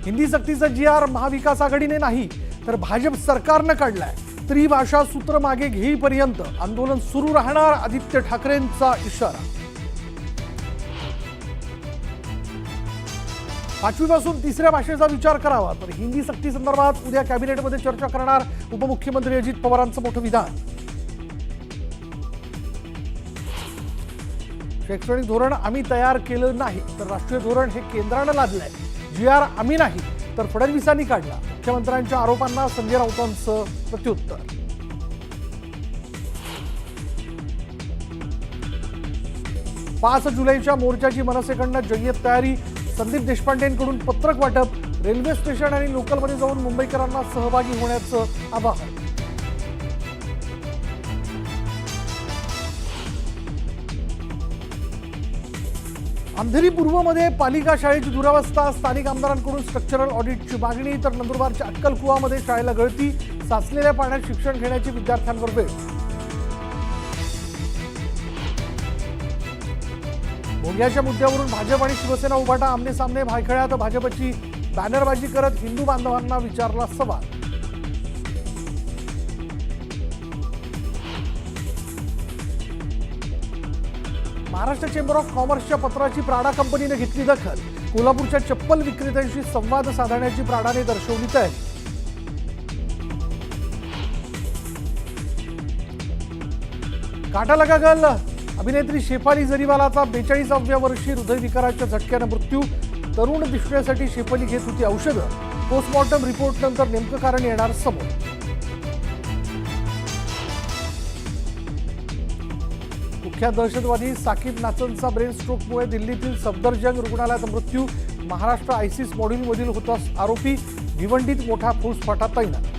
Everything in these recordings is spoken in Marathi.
हिंदी सक्तीचा GR महाविकास आघाडीने नाही तर भाजप सरकारनं काढलाय. त्रिभाषा सूत्र मागे घेईपर्यंत आंदोलन सुरू राहणार, आदित्य ठाकरेंचा इशारा. 5वी पासून 3ऱ्या भाषेचा विचार करावा तर हिंदी सक्ती संदर्भात उद्या कॅबिनेटमध्ये चर्चा करणार उपमुख्यमंत्री अजित पवारांचं मोठं विधान. शैक्षणिक धोरण आम्ही तयार केलं नाही तर राष्ट्रीय धोरण हे केंद्रानं लादलंय. GR आम्ही नाही तर फडणवीसांनी काढला. मुख्यमंत्र्यांच्या आरोपांना संजय राऊतांचं प्रत्युत्तर. पाच जुलैच्या मोर्चाची मनसेकडनं जय्यत तयारी. संदीप देशपांडेंकडून पत्रक वाटप. रेल्वे स्टेशन आणि लोकलमध्ये जाऊन मुंबईकरांना सहभागी होण्याचं आवाहन. अंधेरी पूर्वमध्ये पालिका शाळेची दुरावस्था. स्थानिक आमदारांकडून स्ट्रक्चरल ऑडिटची मागणी. तर नंदुरबारच्या अक्कलकुवामध्ये शाळेला गळती. साचलेल्या पाण्यात शिक्षण घेण्याची विद्यार्थ्यांवर वेळ. भोग्याच्या मुद्द्यावरून भाजप आणि शिवसेना उभाटा आमने सामने. भायखळ्यात भाजपची बॅनरबाजी करत हिंदू बांधवांना विचारला सवाल. महाराष्ट्र चेंबर ऑफ कॉमर्सच्या पत्राची प्राडा कंपनीने घेतली दखल. कोल्हापूरच्या चप्पल विक्रेत्यांशी संवाद साधण्याची प्राडाने दर्शवली तयारी. काटा लगा गल. अभिनेत्री शेफाली जरीवालाचा 42व्या वर्षी हृदयविकाराच्या झटक्यानं मृत्यू. तरुण दिसण्यासाठी शेफाली घेत होती औषधं. पोस्टमॉर्टम रिपोर्ट नंतर नेमकं कारण येणार समोर. मुख्य दहशतवादी साकीब नाचनचा ब्रेन स्ट्रोकमुळे दिल्लीतील सफदरजंग रुग्णालयात मृत्यू. महाराष्ट्र आयसिस मॉड्यूलमधील होता आरोपी. भिवंडीत मोठा फौजफाटा तैनात.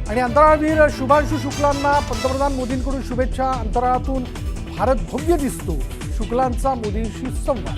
आणि अंतराळवीर शुभांशु शुक्लांना पंतप्रधान मोदींकडून शुभेच्छा. अंतराळातून भारत भव्य दिसतो. शुक्लांचा मोदींशी संवाद.